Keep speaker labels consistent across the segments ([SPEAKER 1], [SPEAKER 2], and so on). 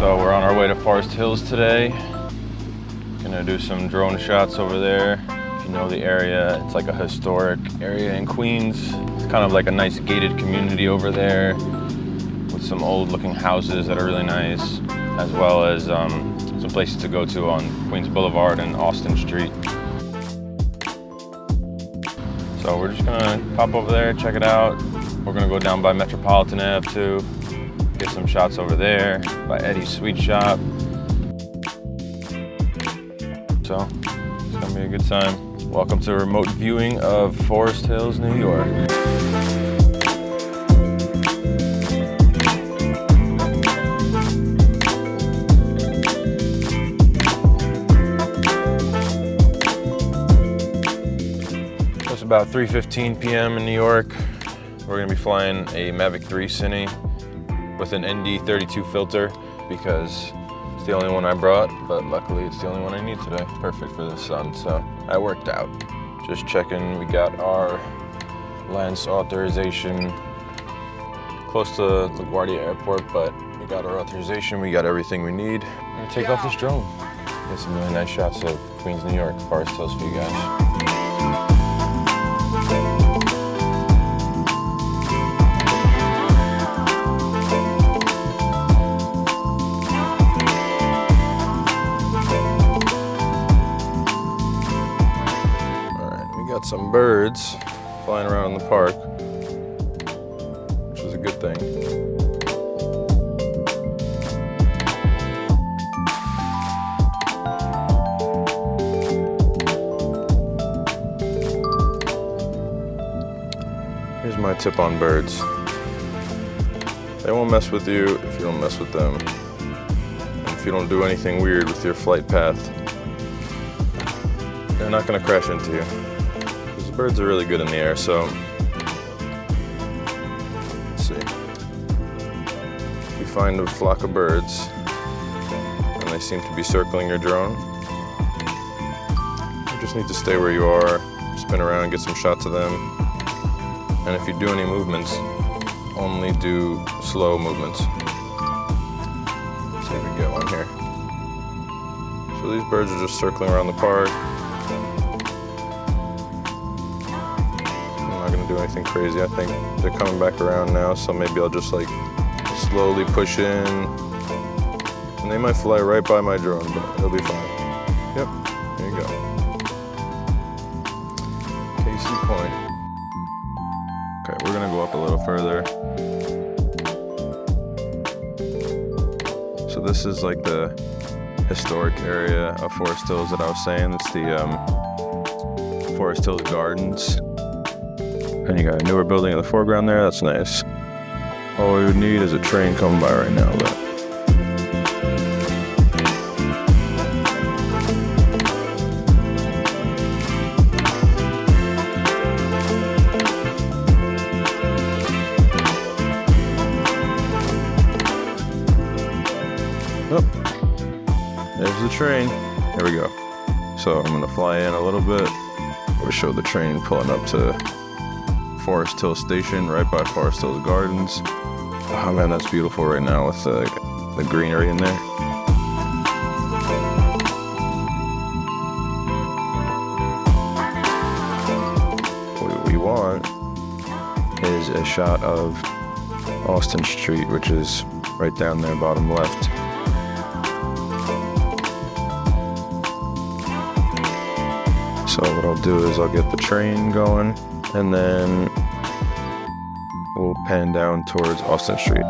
[SPEAKER 1] So we're on our way to Forest Hills today. Gonna do some drone shots over there. If you know the area, it's like a historic area in Queens. It's kind of like a nice gated community over there with some old looking houses that are really nice, as well as some places to go to on Queens Boulevard and Austin Street. So we're just gonna pop over there, check it out. We're gonna go down by Metropolitan Ave too, get some shots over there by Eddie's Sweet Shop. So it's gonna be a good time. Welcome to a remote viewing of Forest Hills, New York. It's about 3:15 p.m. in New York. We're gonna be flying a Mavic 3 Cine with an ND32 filter because it's the only one I brought, but luckily it's the only one I need today. Perfect for the sun, so I worked out. Just checking, we got our lens authorization close to LaGuardia Airport, but we got our authorization, we got everything we need. I'm gonna take off this drone. Get some really nice shots of Queens, New York, Forest Hills for you guys. Got some birds flying around in the park, which is a good thing. Here's my tip on birds. They won't mess with you if you don't mess with them. And if you don't do anything weird with your flight path, they're not gonna crash into you. Birds are really good in the air, so let's see. If you find a flock of birds and they seem to be circling your drone, you just need to stay where you are, spin around and get some shots of them. And if you do any movements, only do slow movements. Let's see if we can get one here. So these birds are just circling around the park. Do anything crazy. I think they're coming back around now, so maybe I'll just like slowly push in, and they might fly right by my drone, but it'll be fine. Yep, there you go. Casey Point. Okay, we're gonna go up a little further. So this is like the historic area of Forest Hills that I was saying. It's the Forest Hills Gardens. And you got a newer building in the foreground there, that's nice. All we would need is a train coming by right now, but. Oh, there's the train. There we go. So I'm gonna fly in a little bit. We'll show the train pulling up to Forest Hills Station, right by Forest Hills Gardens. Oh man, that's beautiful right now with the greenery in there. What we want is a shot of Austin Street, which is right down there, bottom left. So what I'll do is I'll get the train going, and then we'll pan down towards Austin Street.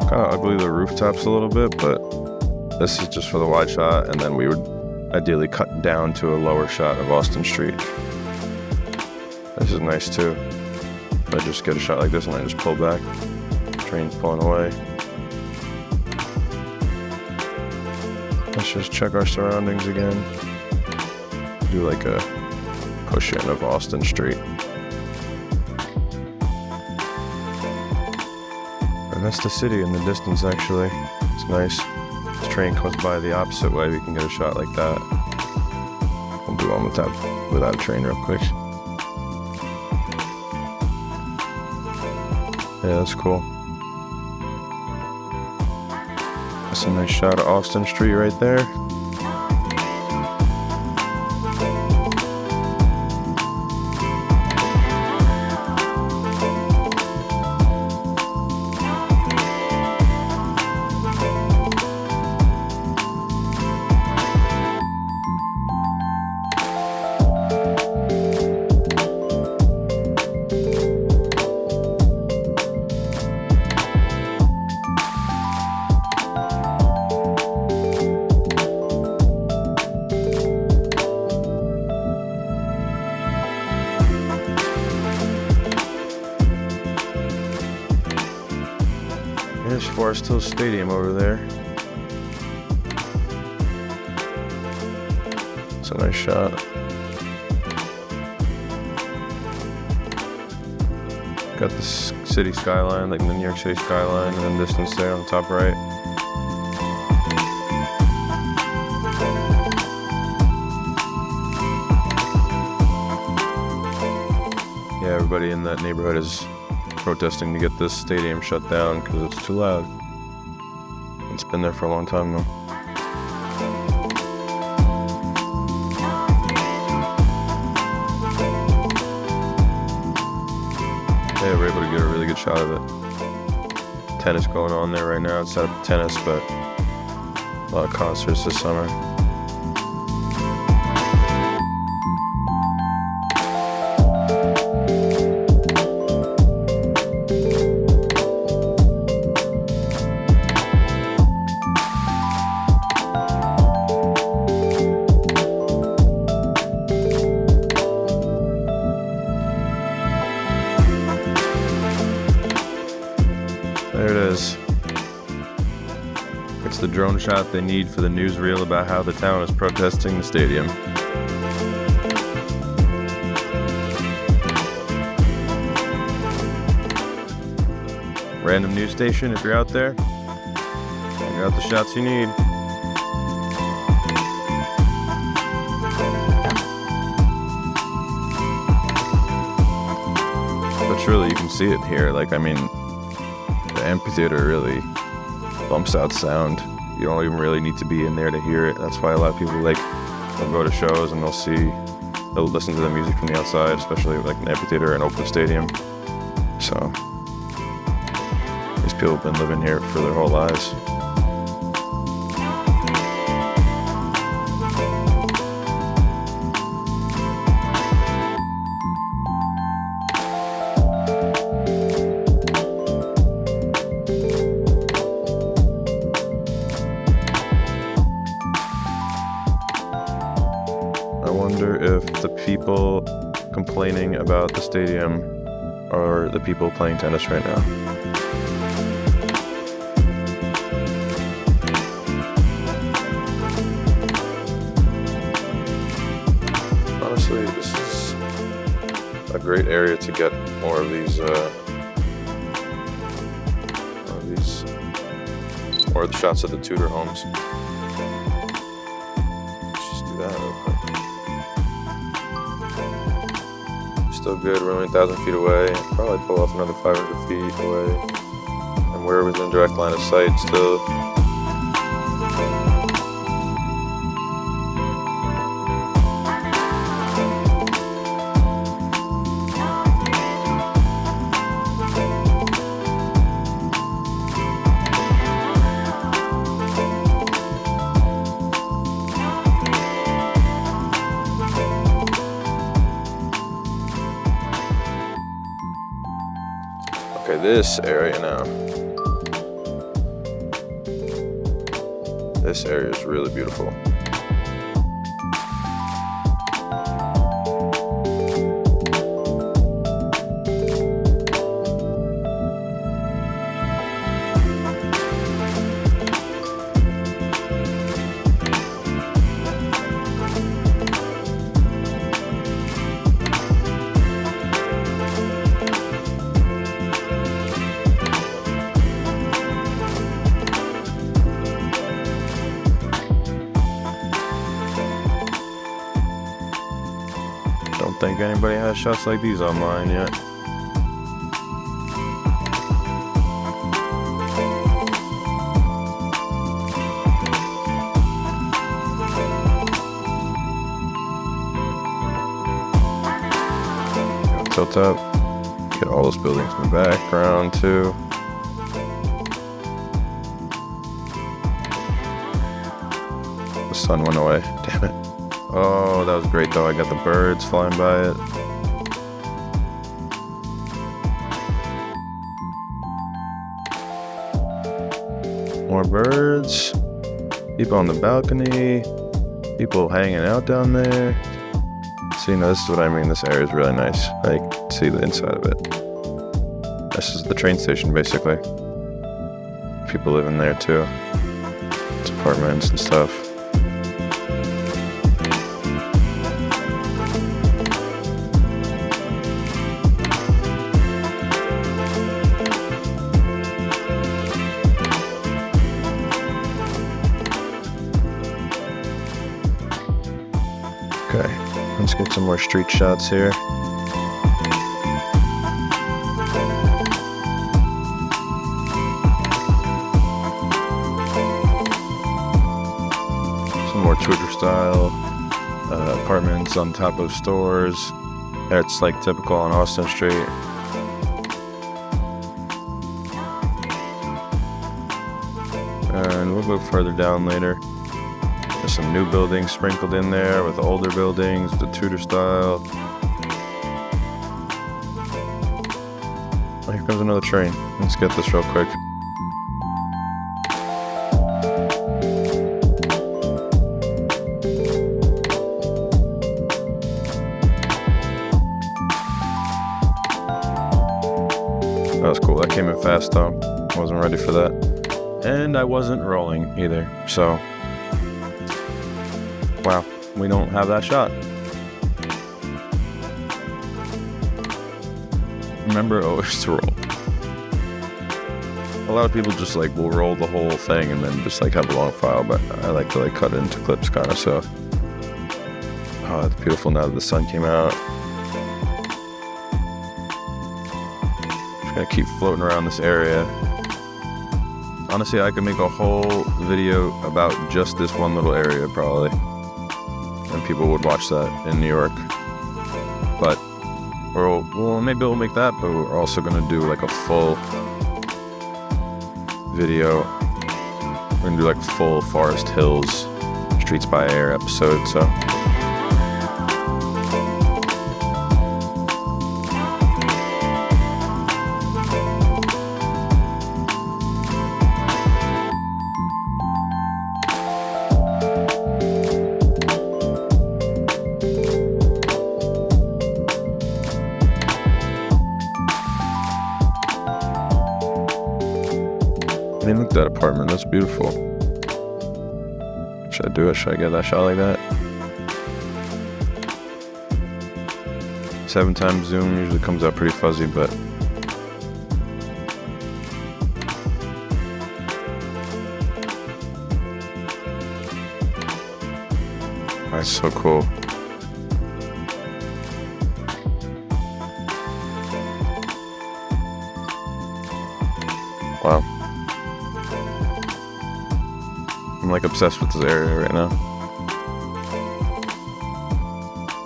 [SPEAKER 1] Kind of ugly the rooftops a little bit, but this is just for the wide shot, and then we would ideally cut down to a lower shot of Austin Street. This is nice too. If I just get a shot like this and I just pull back, train's pulling away. Let's just check our surroundings again. Do like a push in of Austin Street. And that's the city in the distance actually. It's nice. This train comes by the opposite way, we can get a shot like that. We'll I'll do one without a train real quick. Yeah, that's cool. That's a nice shot of Austin Street right there. There's Forest Hill Stadium over there. It's a nice shot. Got the city skyline, like the New York City skyline, and then distance there on the top right. Yeah, everybody in that neighborhood is protesting to get this stadium shut down because it's too loud. It's been there for a long time though. Yeah, we're able to get a really good shot of it. Tennis going on there right now. It's set up tennis, but a lot of concerts this summer. There it is. It's the drone shot they need for the newsreel about how the town is protesting the stadium. Random news station, if you're out there, you got the shots you need. But truly, you can see it here. Like, I mean, the amphitheater really bumps out sound. You don't even really need to be in there to hear it. That's why a lot of people they'll go to shows and they'll listen to the music from the outside, especially like an amphitheater or an open stadium. So these people have been living here for their whole lives. I wonder if the people complaining about the stadium are the people playing tennis right now. Honestly, this is a great area to get more of these, or the shots of the Tudor homes. Let's just do that real quick. Still good, we're only 1,000 feet away. Probably pull off another 500 feet away. And we're within direct line of sight still. Okay, this area now. This area is really beautiful. Don't think anybody has shots like these online yet. Tilt up, get all those buildings in the background too. The sun went away, damn it. Oh, that was great though. I got the birds flying by it. More birds. People on the balcony. People hanging out down there. See, now this is what I mean. This area is really nice. I can see the inside of it. This is the train station, basically. People live in there too. It's apartments and stuff. Okay, let's get some more street shots here. Some more Tudor style apartments on top of stores. It's like typical on Austin Street. And we'll go further down later. There's some new buildings sprinkled in there with older buildings, the Tudor style. Oh, here comes another train. Let's get this real quick. That was cool. That came in fast though. Wasn't ready for that. And I wasn't rolling either, so. Wow, we don't have that shot. Remember always to roll. A lot of people just like will roll the whole thing and then just like have a long file, but I like to like cut it into clips kind of, so. Oh, it's beautiful now that the sun came out. Just gonna keep floating around this area. Honestly, I could make a whole video about just this one little area probably. And people would watch that in New York. But, well, maybe we'll make that, but we're also gonna do like a full video. We're gonna do like full Forest Hills, Streets by Air episode, so. I mean, look at that apartment. That's beautiful. Should I do it? Should I get that shot like that? 7x zoom usually comes out pretty fuzzy, but that's so cool. Wow. I'm like obsessed with this area right now.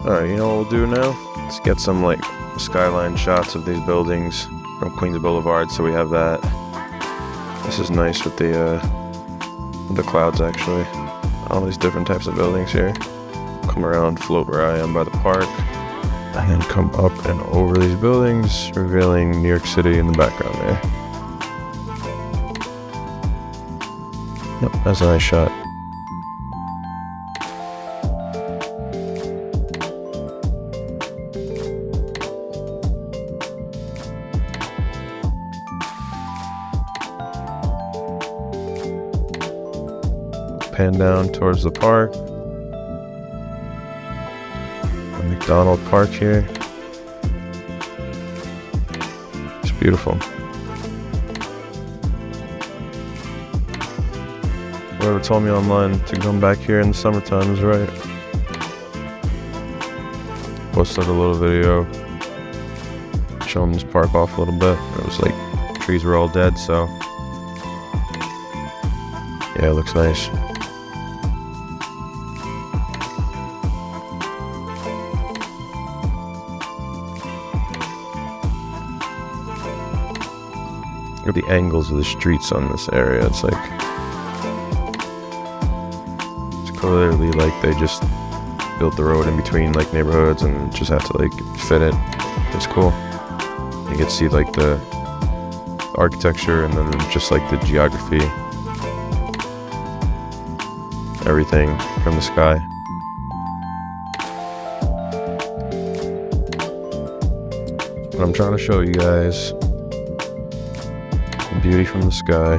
[SPEAKER 1] Alright, you know what we'll do now? Let's get some like skyline shots of these buildings from Queens Boulevard, so we have that. This is nice with the clouds actually. All these different types of buildings here. Come around, float where I am by the park, and then come up and over these buildings, revealing New York City in the background there. Yep, that's a nice shot. Pan down towards the park. The McDonald Park here. It's beautiful. Whoever told me online to come back here in the summertime is right. Posted a little video showing this park off a little bit. It was like trees were all dead, so yeah, it looks nice. Look at the angles of the streets on this area. It's like, it's clearly like they just built the road in between like neighborhoods and just have to like fit it. It's cool. You can see like the architecture and then just like the geography, everything from the sky. But I'm trying to show you guys the beauty from the sky.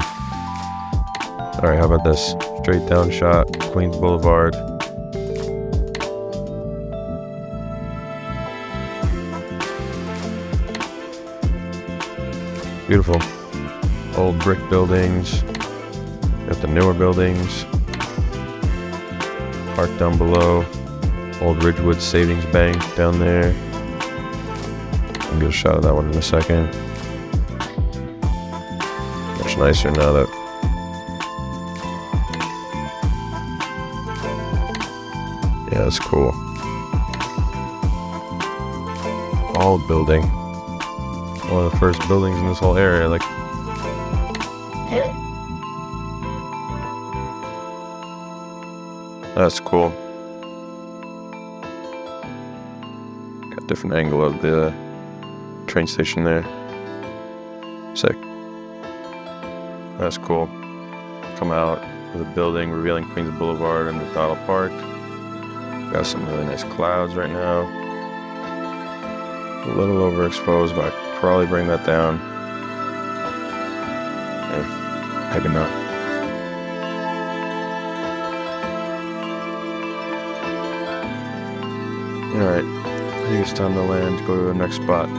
[SPEAKER 1] Alright, how about this? Straight down shot, Queens Boulevard. Beautiful. Old brick buildings. Got the newer buildings. Park down below. Old Ridgewood Savings Bank down there. I'll get a shot of that one in a second. Much nicer now that yeah, that's cool. Old building. One of the first buildings in this whole area, like that's cool. Got a different angle of the train station there. Sick. That's cool. Come out of the building, revealing Queens Boulevard and the Donald Park. Got some really nice clouds right now. A little overexposed, but I could probably bring that down. Maybe not. Alright, I think it's time to land, go to the next spot.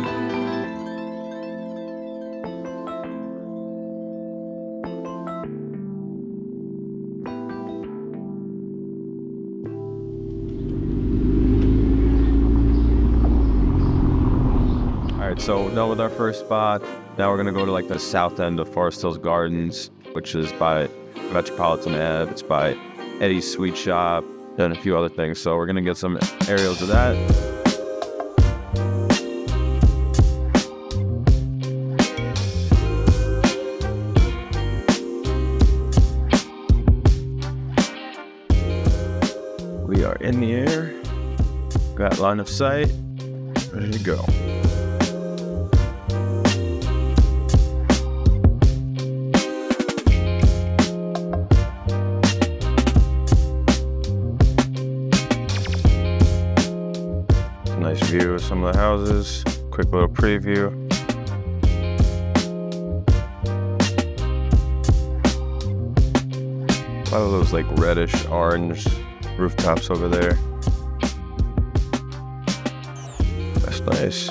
[SPEAKER 1] So done with our first spot. Now we're gonna go to like the south end of Forest Hills Gardens, which is by Metropolitan Ave. It's by Eddie's Sweet Shop and a few other things. So we're gonna get some aerials of that. We are in the air. Got line of sight. Ready to go. Nice view of some of the houses. Quick little preview. A lot of those like reddish orange rooftops over there. That's nice.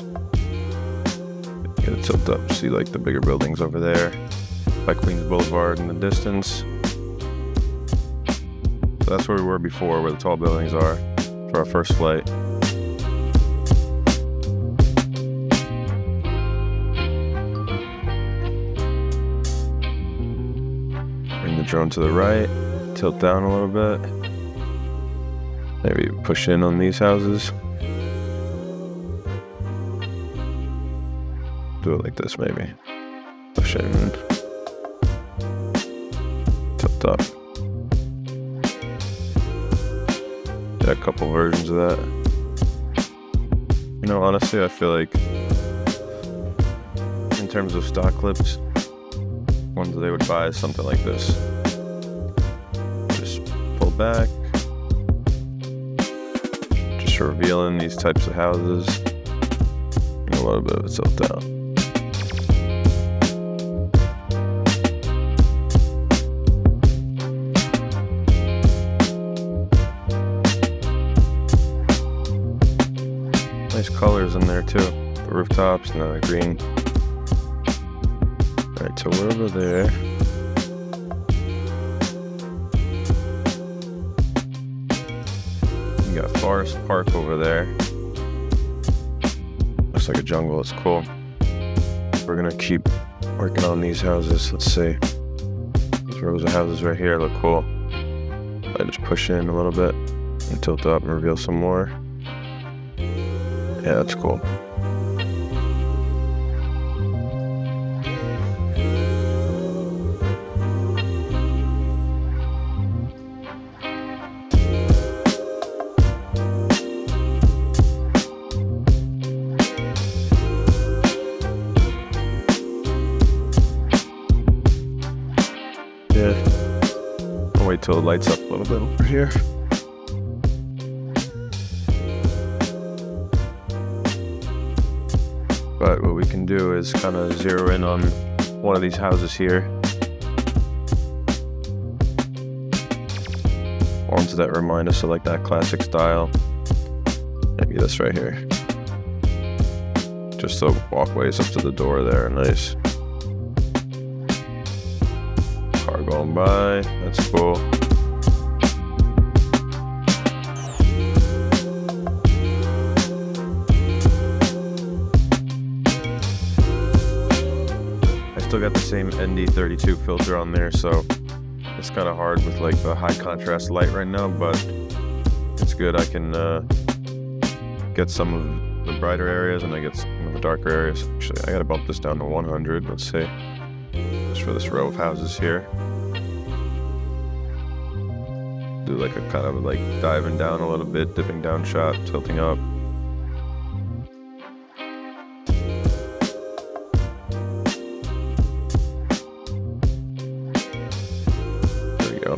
[SPEAKER 1] Get it tilted up, see like the bigger buildings over there by Queens Boulevard in the distance. So that's where we were before, where the tall buildings are for our first flight. Bring the drone to the right, tilt down a little bit. Maybe push in on these houses. Do it like this maybe. Push in. Tilt up. Got a couple versions of that. You know, honestly, I feel like in terms of stock clips, ones they would buy is something like this. Just pull back. Just revealing these types of houses. And a little bit of a tilt down. Nice colors in there too. The rooftops and the green. Alright, so we're over there. You got Forest Park over there. looks like a jungle. It's cool. We're gonna keep working on these houses. Let's see. These rows of houses right here look cool. I just push in a little bit and tilt up and reveal some more. Yeah, that's cool. Yeah, I'll wait till it lights up a little bit over here. But what we can do is kind of zero in on one of these houses here. Ones that remind us of like that classic style. Maybe this right here. Just the walkways up to the door there, nice. Car going by, that's cool. I still got the same ND32 filter on there, so it's kind of hard with like the high contrast light right now, but it's good. I can get some of the brighter areas and I get some of the darker areas. Actually, I gotta bump this down to 100, let's see. Just for this row of houses here. Do like a kind of like diving down a little bit, dipping down shot, tilting up. There we go.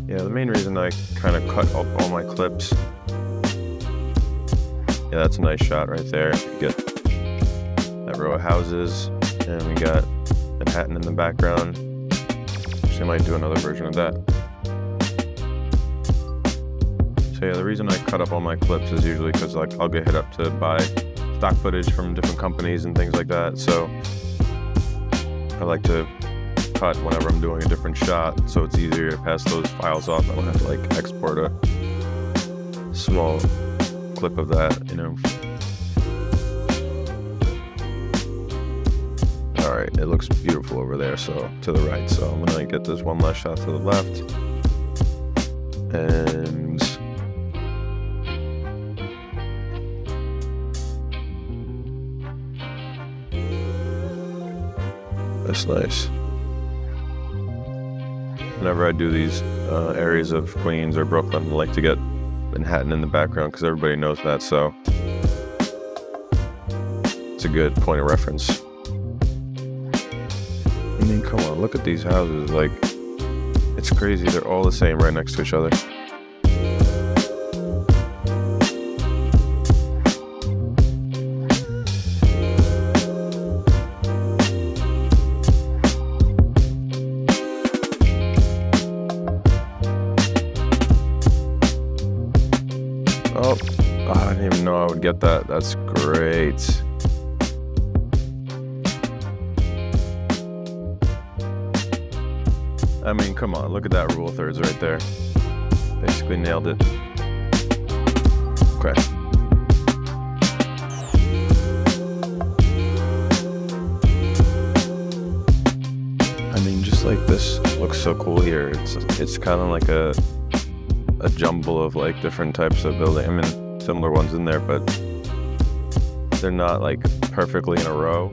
[SPEAKER 1] Yeah, the main reason I kind of cut up all my clips. Yeah, that's a nice shot right there. You get that row of houses, and we got Manhattan in the background. Actually, I might do another version of that. So yeah, the reason I cut up all my clips is usually because like I'll get hit up to buy stock footage from different companies and things like that. So I like to cut whenever I'm doing a different shot, so it's easier to pass those files off. I don't have to like export a small clip of that, you know. All right, it looks beautiful over there, so to the right. So I'm gonna get this one last shot to the left, and that's nice. Whenever I do these areas of Queens or Brooklyn, I like to get Manhattan in the background because everybody knows that, so it's a good point of reference. I mean, come on, look at these houses, like, it's crazy, they're all the same right next to each other. Oh, I didn't even know I would get that. That's great. I mean, come on, look at that rule of thirds right there. Basically nailed it. Okay. I mean, just like this looks so cool here. It's kind of like a jumble of like different types of building. I mean, similar ones in there, but they're not like perfectly in a row.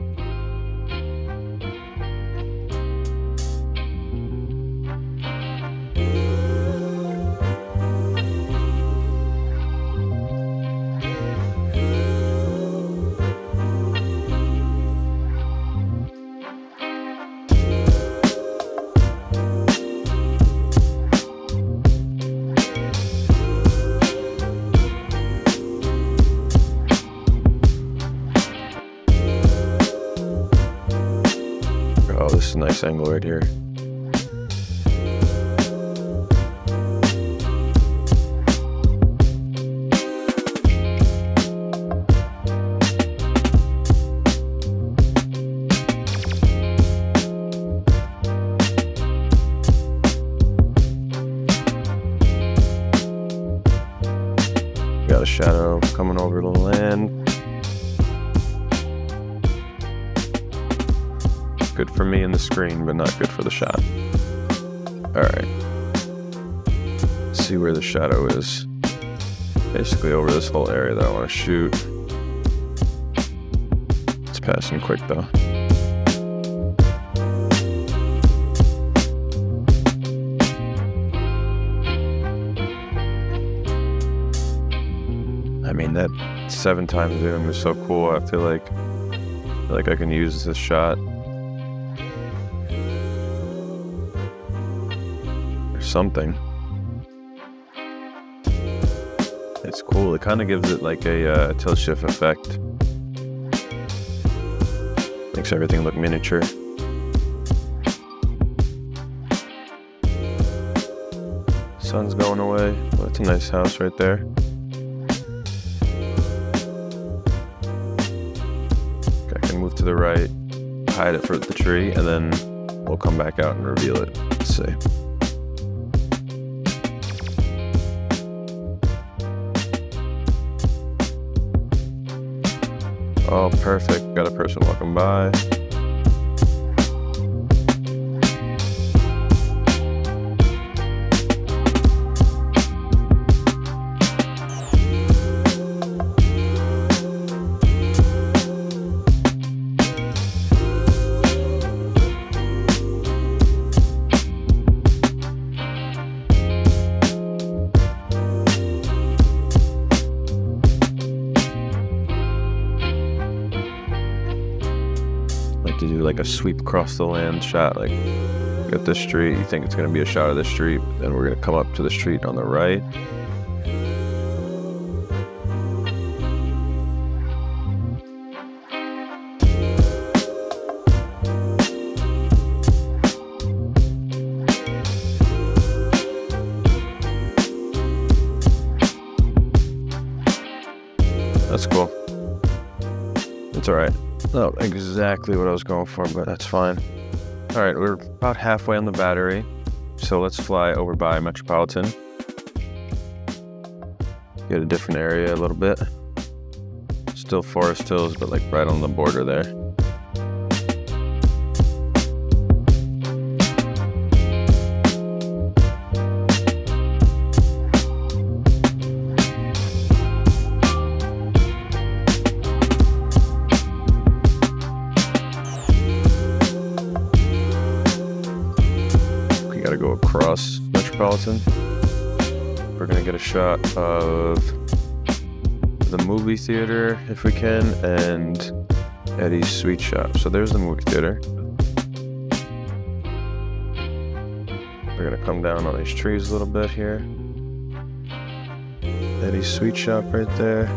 [SPEAKER 1] Oh, this is a nice angle right here. shadow coming over the land. Good for me in the screen, but not good for the shot. All right. Let's see where the shadow is. Basically over this whole area that I want to shoot. It's passing quick though. I mean, that 7 times zoom is so cool. I feel like I can use this shot. Or something. It's cool. It kind of gives it like a tilt shift effect. Makes everything look miniature. Sun's going away. Well, that's a nice house right there. I can move to the right, hide it for the tree, and then we'll come back out and reveal it. Let's see. Oh, perfect. Got a person walking by. To do like a sweep across the land shot, like at this street, you think it's going to be a shot of the street, then we're going to come up to the street on the right. That's cool. It's all right. Not exactly what I was going for, but that's fine. All right, we're about halfway on the battery, so let's fly over by Metropolitan. Get a different area a little bit. Still Forest Hills, but like right on the border there. Gotta go across Metropolitan. We're gonna get a shot of the movie theater if we can, and Eddie's sweet shop. So there's the movie theater. We're gonna come down on these trees a little bit here. Eddie's sweet shop right there.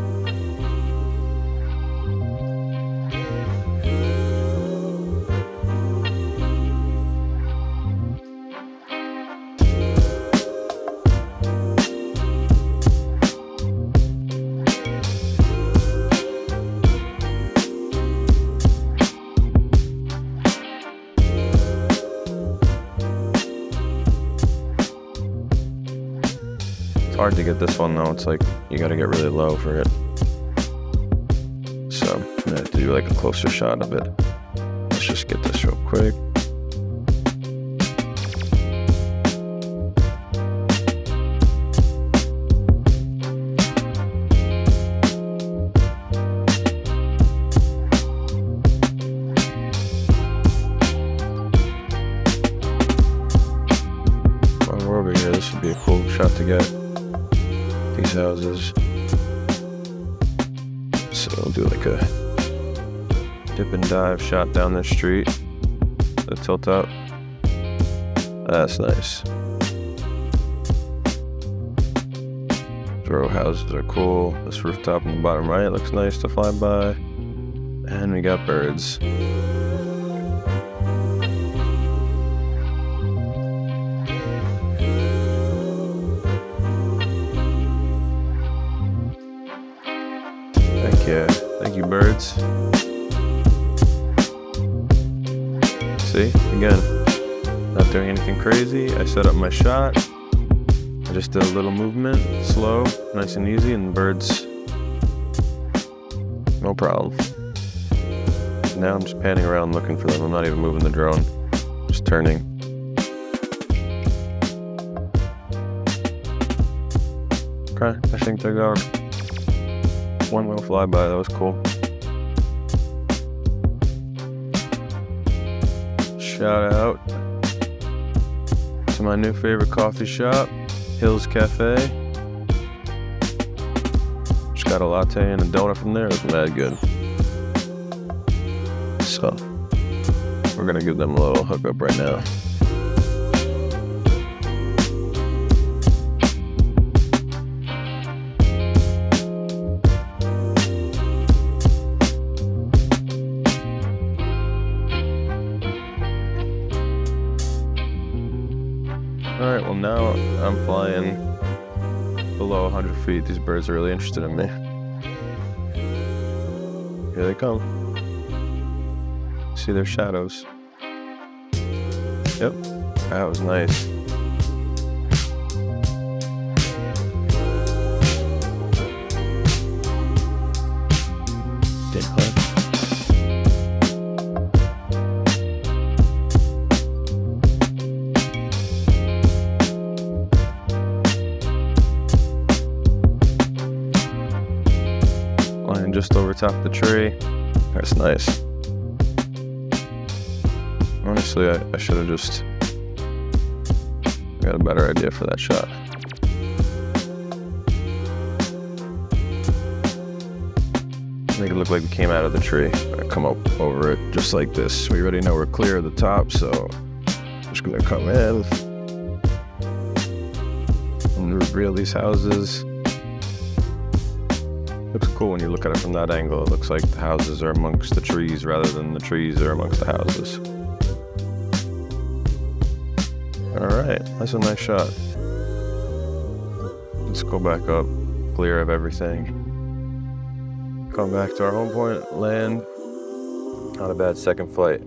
[SPEAKER 1] It's hard to get this one though, it's like you gotta get really low for it. So I'm gonna have to do like a closer shot of it. Let's just get this real quick. While we're over here, this would be a cool shot to get. These houses. So I'll do like a dip and dive shot down this street. The tilt up. That's nice. Row houses are cool. This rooftop on the bottom right looks nice to fly by. And we got birds. Yeah, thank you, birds. See, again, not doing anything crazy. I set up my shot. I just did a little movement, slow, nice and easy, and the birds no problem. Now I'm just panning around looking for them. I'm not even moving the drone, just turning. Okay, I think they got one little flyby. That was cool. Shout out to my new favorite coffee shop, Hills Cafe. Just got a latte and a donut from there. It was mad good. So, we're gonna give them a little hookup right now. Alright, well now I'm flying below 100 feet. These birds are really interested in me. Here they come. See their shadows. Yep, that was nice. Flying just over top the tree. That's nice. Honestly, I should have just got a better idea for that shot. Make it look like we came out of the tree. I come up over it just like this. We already know we're clear of the top, so I'm just gonna come in and reveal these houses. Looks cool when you look at it from that angle. It looks like the houses are amongst the trees rather than the trees are amongst the houses. Alright, that's a nice shot. Let's go back up, clear of everything. Come back to our home point, land. Not a bad second flight.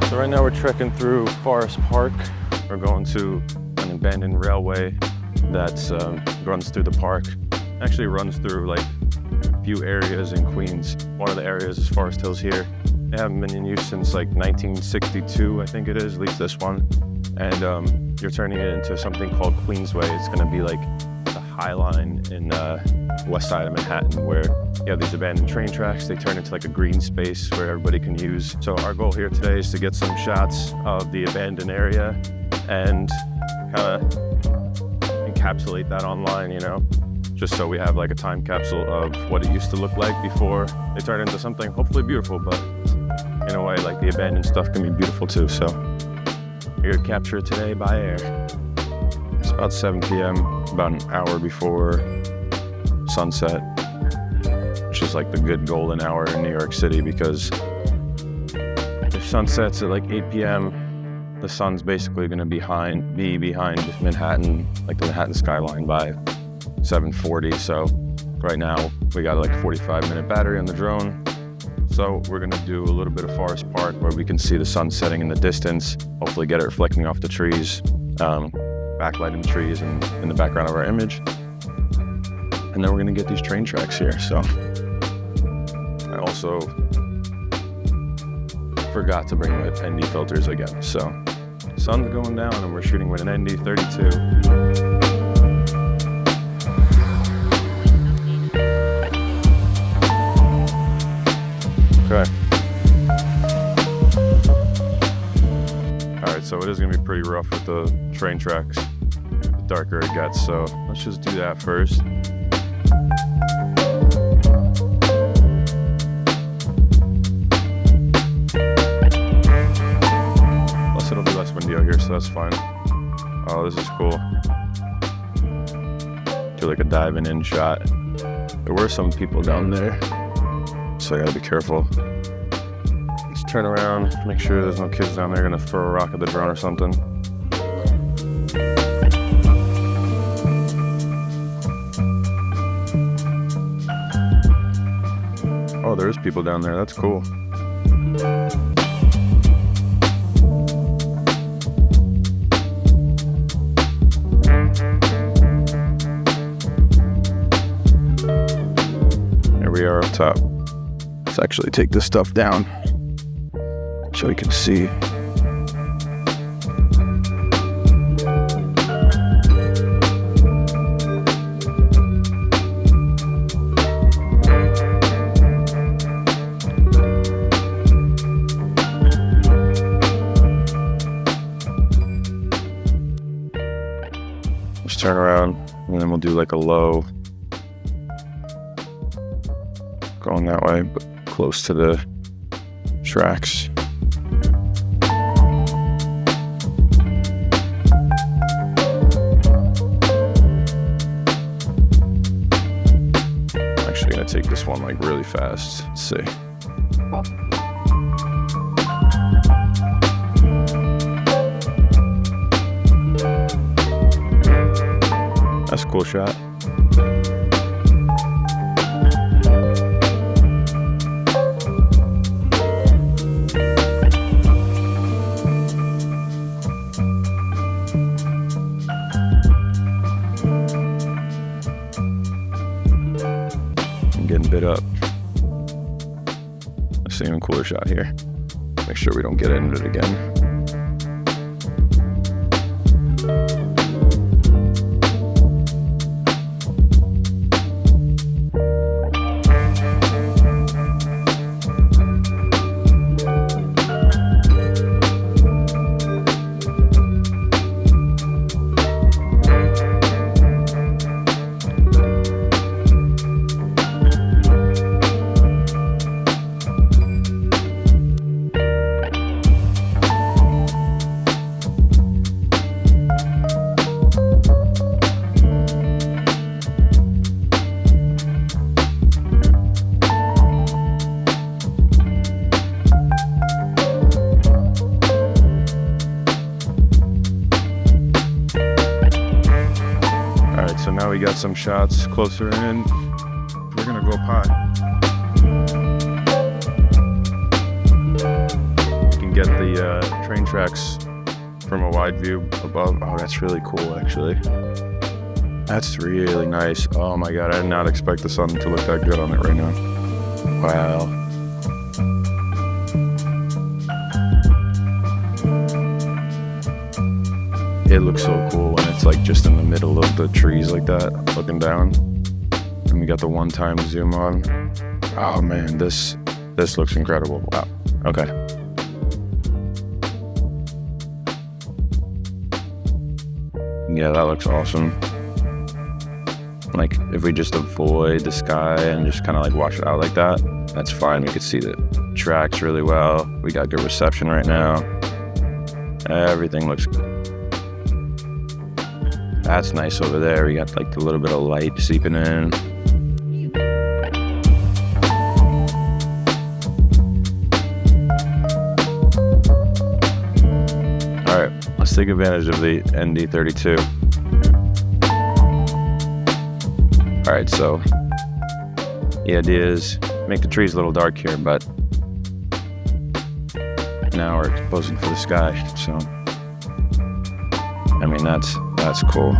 [SPEAKER 1] So right now we're trekking through Forest Park. We're going to an abandoned railway that runs through the park. Actually runs through like a few areas in Queens. One of the areas is Forest Hills here. They haven't been in use since like 1962, I think it is, at least this one. And you're turning it into something called Queensway. It's gonna be like the High Line in west side of Manhattan, where you have these abandoned train tracks. They turn into like a green space where everybody can use. So our goal here today is to get some shots of the abandoned area and kind of encapsulate that online, you know, just so we have like a time capsule of what it used to look like before they turn into something hopefully beautiful. But in a way, like the abandoned stuff can be beautiful too. So we're gonna capture it today by air. It's about 7 p.m., about an hour before sunset, which is like the good golden hour in New York City, because if sunsets at like 8 p.m., the sun's basically going to be behind Manhattan, like the Manhattan skyline, by 7:40. So right now we got like a 45-minute battery on the drone. So we're going to do a little bit of Forest Park where we can see the sun setting in the distance, hopefully get it reflecting off the trees, backlighting the trees in the background of our image. And then we're gonna get these train tracks here. So I also forgot to bring my ND filters again. So sun's going down and we're shooting with an ND 32. Okay. All right, so it is gonna be pretty rough with the train tracks, the darker it gets. So let's just do that first. It'll be less windy out here, so that's fine. Oh, this is cool. Do like a diving in shot. There were some people down there, so I gotta be careful. Let's turn around, make sure there's no kids down there gonna throw a rock at the drone or something. there's people down there. That's cool. Here we are up top. Let's actually take this stuff down so you can see. Turn around and then we'll do like a low going that way, but close to the tracks. I'm actually gonna take this one like really fast. Let's see. That's a cool shot. I'm getting bit up. Let's see an even cooler shot here. Make sure we don't get into it again. So now we got some shots closer in. We're gonna go high. You can get the train tracks from a wide view above. Oh, that's really cool, actually. That's really nice. Oh my God, I did not expect the sun to look that good on it right now. Wow. It looks so cool when it's like just in the middle of the trees like that, looking down. And we got the one-time zoom on. Oh man, this looks incredible. Wow. Okay. Yeah, that looks awesome. Like if we just avoid the sky and just kind of like wash it out like that, that's fine. We could see the tracks really well. We got good reception right now. Everything looks good. That's nice over there. We got like a little bit of light seeping in. All right, let's take advantage of the ND32. All right, so the idea is make the trees a little dark here, but now we're posing for the sky, so I mean that's cool.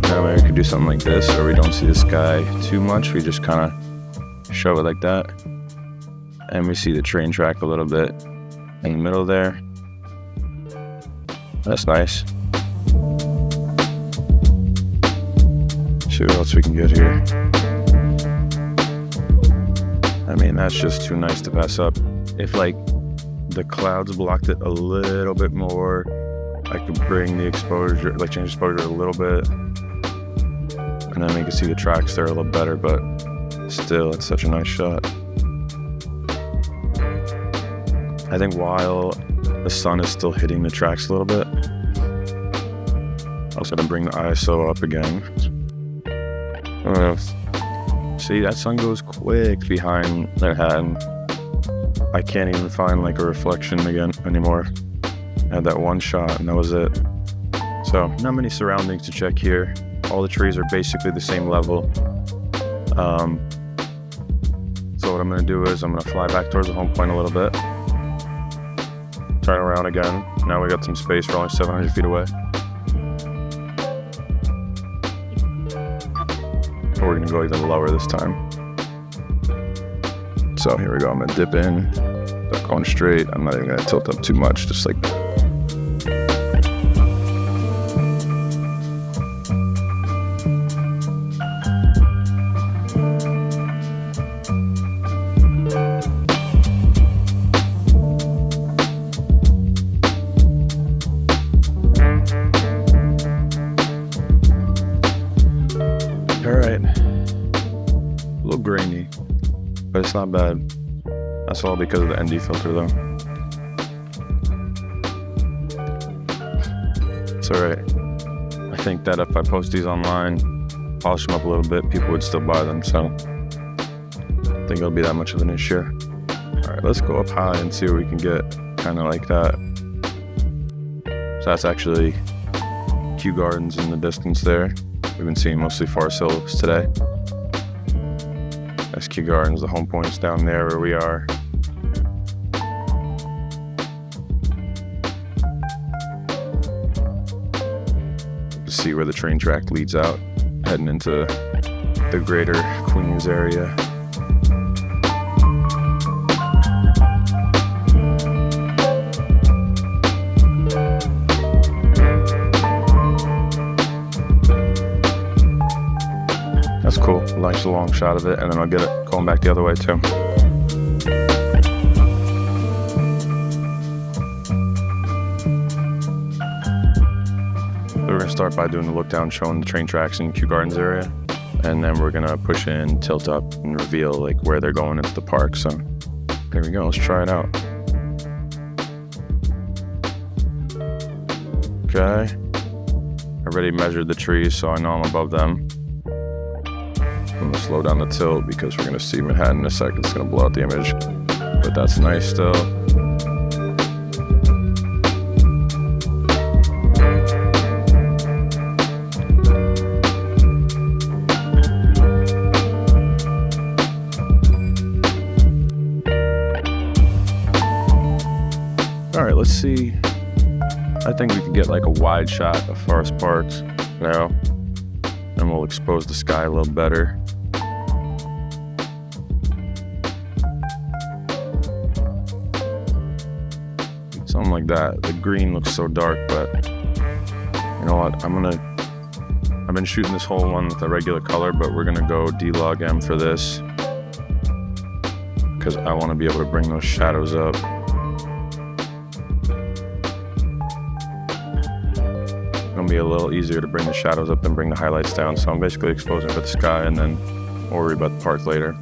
[SPEAKER 1] Now maybe we could do something like this, or we don't see the sky too much. We just kind of show it like that, and we see the train track a little bit in the middle there. That's nice. See what else we can get here. I mean, that's just too nice to pass up. If like the clouds blocked it a little bit more, I could bring the exposure, like change exposure a little bit, and then we can see the tracks there a little better, but still, it's such a nice shot. I think while the sun is still hitting the tracks a little bit, I was gonna bring the ISO up again. See, that sun goes quick behind their head.
[SPEAKER 2] I can't even find like a reflection again anymore. I had that one shot and that was it. So not many surroundings to check here. All the trees are basically the same level. So what I'm gonna do is I'm gonna fly back towards the home point a little bit. Turn around again. Now we got some space, we're only 700 feet away. We're gonna go even lower this time. So here we go, I'm gonna dip in, not going straight. I'm not even gonna tilt up too much, just like that. Alright, a little grainy, but it's not bad. That's all because of the ND filter though. It's alright. I think that if I post these online, polish them up a little bit, people would still buy them, so I don't think it'll be that much of an issue. Alright, let's go up high and see what we can get, kind of like that. So that's actually Kew Gardens in the distance there. We've been seeing mostly Forest Hills today. That's Kew Gardens, the home point's down there where we are. You see where the train track leads out, heading into the greater Queens area. That's cool, nice long shot of it, and then I'll get it going back the other way too. So we're gonna start by doing the look down, showing the train tracks in Kew Gardens area, and then we're gonna push in, tilt up, and reveal like where they're going into the park. So here we go, let's try it out. Okay, I already measured the trees, so I know I'm above them. I'm gonna slow down the tilt because we're gonna see Manhattan in a second. It's gonna blow out the image, but that's nice still. All right, let's see. I think we can get like a wide shot of Forest Parks now, and we'll expose the sky a little better. Something like that. The green looks so dark, but you know what? I've been shooting this whole one with a regular color, but we're gonna go D-Log M for this because I want to be able to bring those shadows up. It's gonna be a little easier to bring the shadows up than bring the highlights down, so I'm basically exposing for the sky, and then we'll worry about the park later.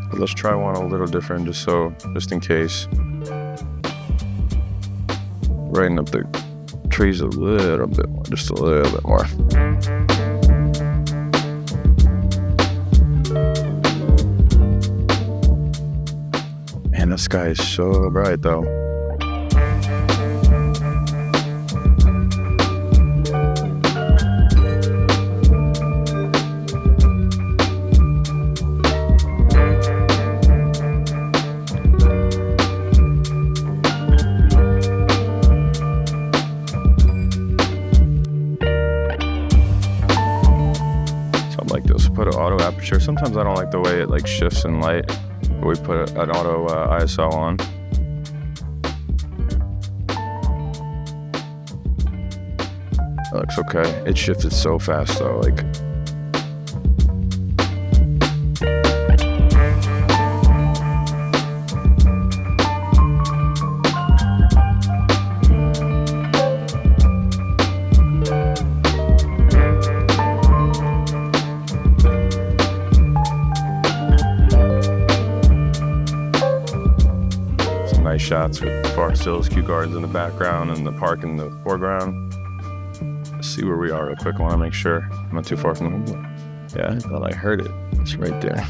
[SPEAKER 2] But let's try one a little different, just in case. Brighten up the trees a little bit more, just a little bit more. Man, the sky is so bright though. Like this, put an auto aperture. Sometimes I don't like the way it like shifts in light, but we put an auto ISO on. That looks okay. It shifted so fast though, like. Nice shots with Forest Hills, Kew Gardens in the background, and the park in the foreground. Let's see where we are real quick. I want to make sure I'm not too far from the home. Yeah, I thought I heard it. It's right there.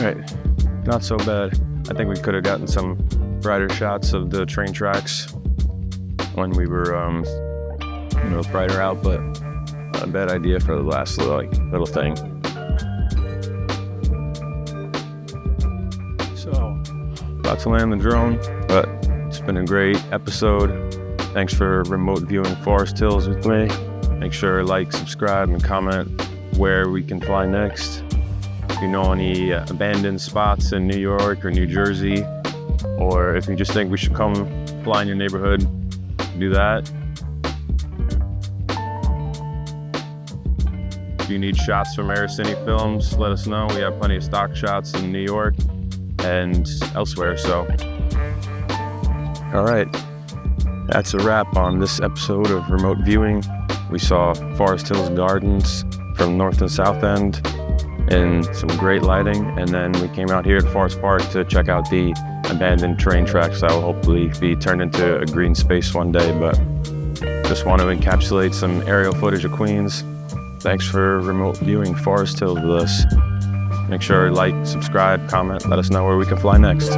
[SPEAKER 2] right, not so bad. I think we could have gotten some brighter shots of the train tracks when we were, brighter out, but not a bad idea for the last little thing. So, about to land the drone, but it's been a great episode. Thanks for remote viewing Forest Hills with me. Make sure to like, subscribe, and comment where we can fly next. If you know any abandoned spots in New York or New Jersey, or if you just think we should come fly in your neighborhood, do that. If you need shots from Cine Films, let us know. We have plenty of stock shots in New York and elsewhere, so. All right, that's a wrap on this episode of Remote Viewing. We saw Forest Hills Gardens from North and South End in some great lighting, and then we came out here at Forest Park to check out the abandoned train tracks that will hopefully be turned into a green space one day, but just want to encapsulate some aerial footage of Queens. Thanks for remote viewing Forest Hills with us. Make sure to like, subscribe, comment, let us know where we can fly next.